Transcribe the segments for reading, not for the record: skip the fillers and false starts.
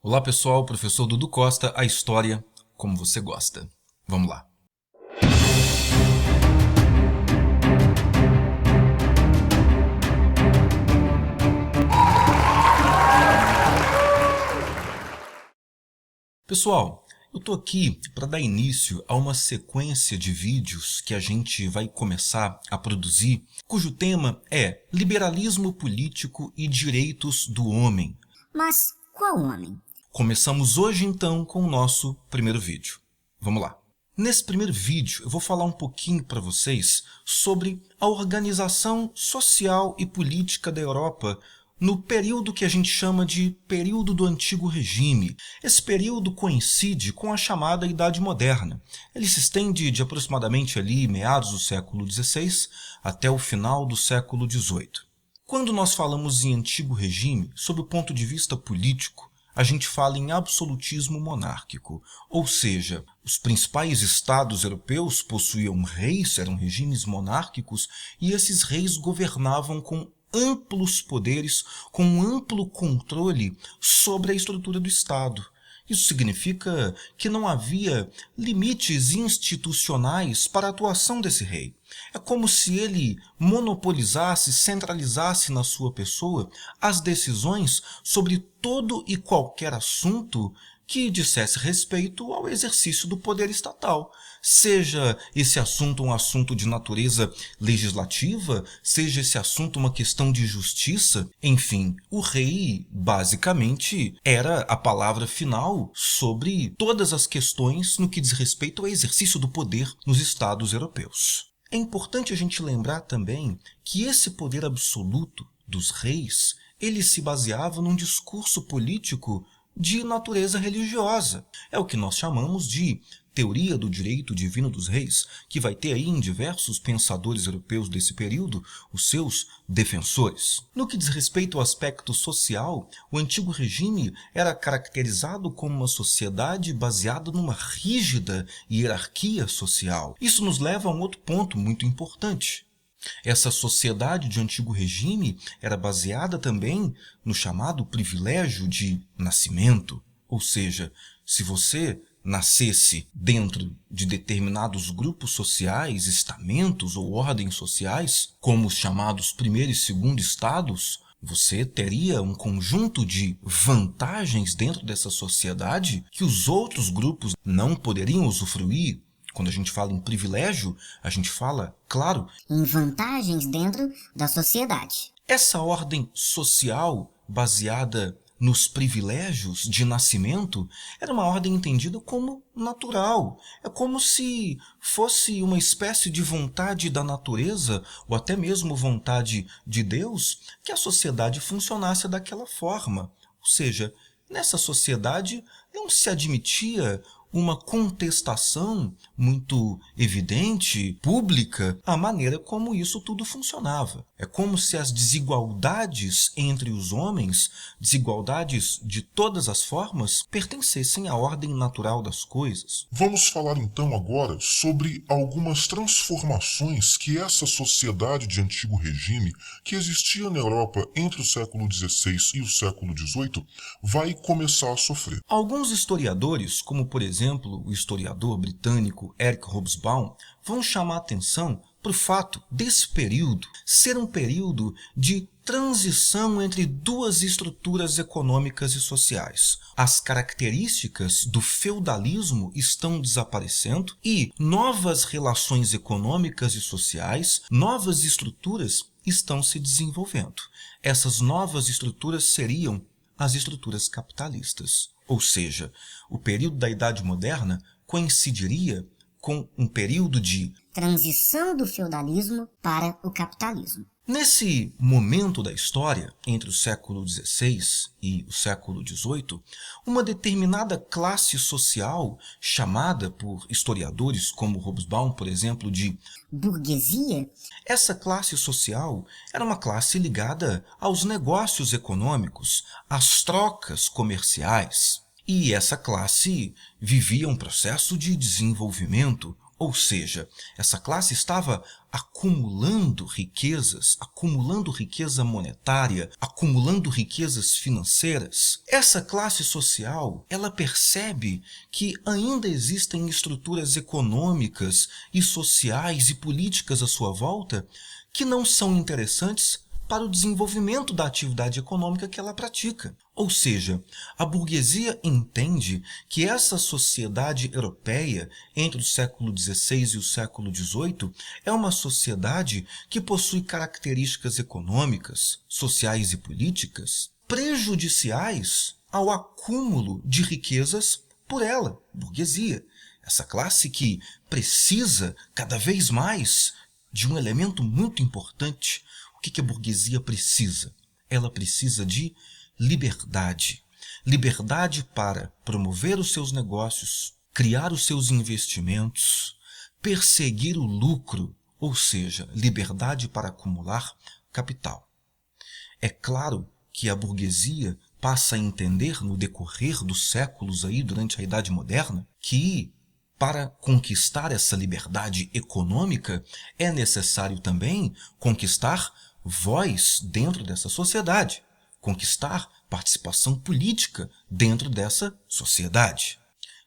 Olá pessoal, professor Dudu Costa, a história como você gosta. Vamos lá. Pessoal, eu estou aqui para dar início a uma sequência de vídeos que a gente vai começar a produzir, cujo tema é Liberalismo Político e Direitos do Homem. Mas qual homem? Começamos hoje então com o nosso primeiro vídeo. Vamos lá. Nesse primeiro vídeo eu vou falar um pouquinho para vocês sobre a organização social e política da Europa no período que a gente chama de período do Antigo Regime. Esse período coincide com a chamada Idade Moderna. Ele se estende de aproximadamente ali meados do século XVI até o final do século XVIII. Quando nós falamos em Antigo Regime, sob o ponto de vista político, a gente fala em absolutismo monárquico, ou seja, os principais estados europeus possuíam reis, eram regimes monárquicos, e esses reis governavam com amplos poderes, com um amplo controle sobre a estrutura do Estado. Isso significa que não havia limites institucionais para a atuação desse rei. É como se ele monopolizasse, centralizasse na sua pessoa as decisões sobre todo e qualquer assunto que dissesse respeito ao exercício do poder estatal. Seja esse assunto um assunto de natureza legislativa, seja esse assunto uma questão de justiça, enfim, o rei basicamente era a palavra final sobre todas as questões no que diz respeito ao exercício do poder nos estados europeus. É importante a gente lembrar também que esse poder absoluto dos reis, ele se baseava num discurso político de natureza religiosa. É o que nós chamamos de teoria do direito divino dos reis, que vai ter aí em diversos pensadores europeus desse período os seus defensores. No que diz respeito ao aspecto social, o Antigo Regime era caracterizado como uma sociedade baseada numa rígida hierarquia social. Isso nos leva a um outro ponto muito importante. Essa sociedade de Antigo Regime era baseada também no chamado privilégio de nascimento, ou seja, se você nascesse dentro de determinados grupos sociais, estamentos ou ordens sociais, como os chamados primeiro e segundo estados, você teria um conjunto de vantagens dentro dessa sociedade que os outros grupos não poderiam usufruir. Quando a gente fala em privilégio, a gente fala, claro, em vantagens dentro da sociedade. Essa ordem social baseada nos privilégios de nascimento era uma ordem entendida como natural. É como se fosse uma espécie de vontade da natureza, ou até mesmo vontade de Deus, que a sociedade funcionasse daquela forma. Ou seja, nessa sociedade não se admitia uma contestação muito evidente, pública, à maneira como isso tudo funcionava. É como se as desigualdades entre os homens, desigualdades de todas as formas, pertencessem à ordem natural das coisas. Vamos falar então agora sobre algumas transformações que essa sociedade de Antigo Regime, que existia na Europa entre o século XVI e o século XVIII, vai começar a sofrer. Alguns historiadores, como por exemplo o historiador britânico Eric Hobsbawm, vão chamar a atenção para o fato desse período ser um período de transição entre duas estruturas econômicas e sociais. As características do feudalismo estão desaparecendo e novas relações econômicas e sociais, novas estruturas estão se desenvolvendo. Essas novas estruturas seriam as estruturas capitalistas. Ou seja, o período da Idade Moderna coincidiria com um período de transição do feudalismo para o capitalismo. Nesse momento da história, entre o século XVI e o século XVIII, uma determinada classe social, chamada por historiadores como Hobsbawm, por exemplo, de burguesia, essa classe social era uma classe ligada aos negócios econômicos, às trocas comerciais. E essa classe vivia um processo de desenvolvimento, Ou seja, essa classe estava acumulando riqueza monetária, acumulando riquezas financeiras. Essa classe social, ela percebe que ainda existem estruturas econômicas e sociais e políticas à sua volta que não são interessantes para o desenvolvimento da atividade econômica que ela pratica. Ou seja, a burguesia entende que essa sociedade europeia entre o século XVI e o século XVIII é uma sociedade que possui características econômicas, sociais e políticas prejudiciais ao acúmulo de riquezas por ela, burguesia. Essa classe que precisa cada vez mais de um elemento muito importante. O que a burguesia precisa? Ela precisa de liberdade. Liberdade para promover os seus negócios, criar os seus investimentos, perseguir o lucro, ou seja, liberdade para acumular capital. É claro que a burguesia passa a entender no decorrer dos séculos aí, durante a Idade Moderna, que para conquistar essa liberdade econômica é necessário também conquistar voz dentro dessa sociedade, conquistar participação política dentro dessa sociedade.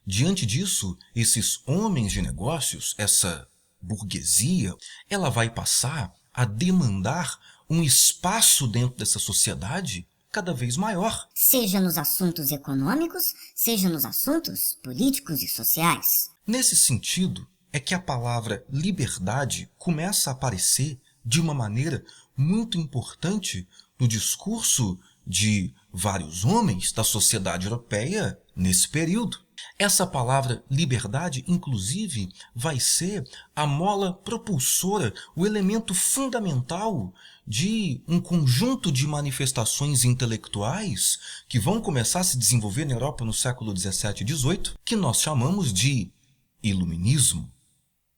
Diante disso, esses homens de negócios, essa burguesia, ela vai passar a demandar um espaço dentro dessa sociedade cada vez maior. Seja nos assuntos econômicos, seja nos assuntos políticos e sociais. Nesse sentido, é que a palavra liberdade começa a aparecer de uma maneira muito importante no discurso de vários homens da sociedade europeia nesse período. Essa palavra liberdade, inclusive, vai ser a mola propulsora, o elemento fundamental de um conjunto de manifestações intelectuais que vão começar a se desenvolver na Europa no século XVII e XVIII, que nós chamamos de iluminismo.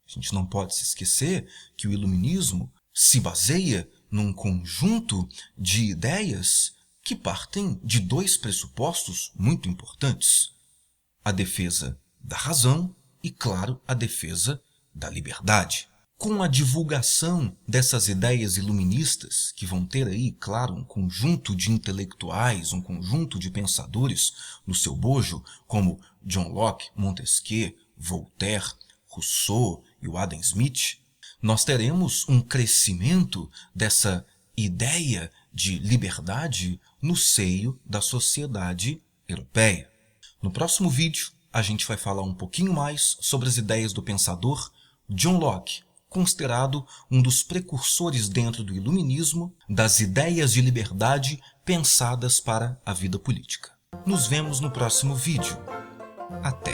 A gente não pode se esquecer que o iluminismo se baseia num conjunto de ideias que partem de dois pressupostos muito importantes: a defesa da razão e, claro, a defesa da liberdade. Com a divulgação dessas ideias iluministas, que vão ter aí, claro, um conjunto de intelectuais, um conjunto de pensadores no seu bojo, como John Locke, Montesquieu, Voltaire, Rousseau e o Adam Smith, nós teremos um crescimento dessa ideia de liberdade no seio da sociedade europeia. No próximo vídeo, a gente vai falar um pouquinho mais sobre as ideias do pensador John Locke, considerado um dos precursores dentro do iluminismo das ideias de liberdade pensadas para a vida política. Nos vemos no próximo vídeo. Até!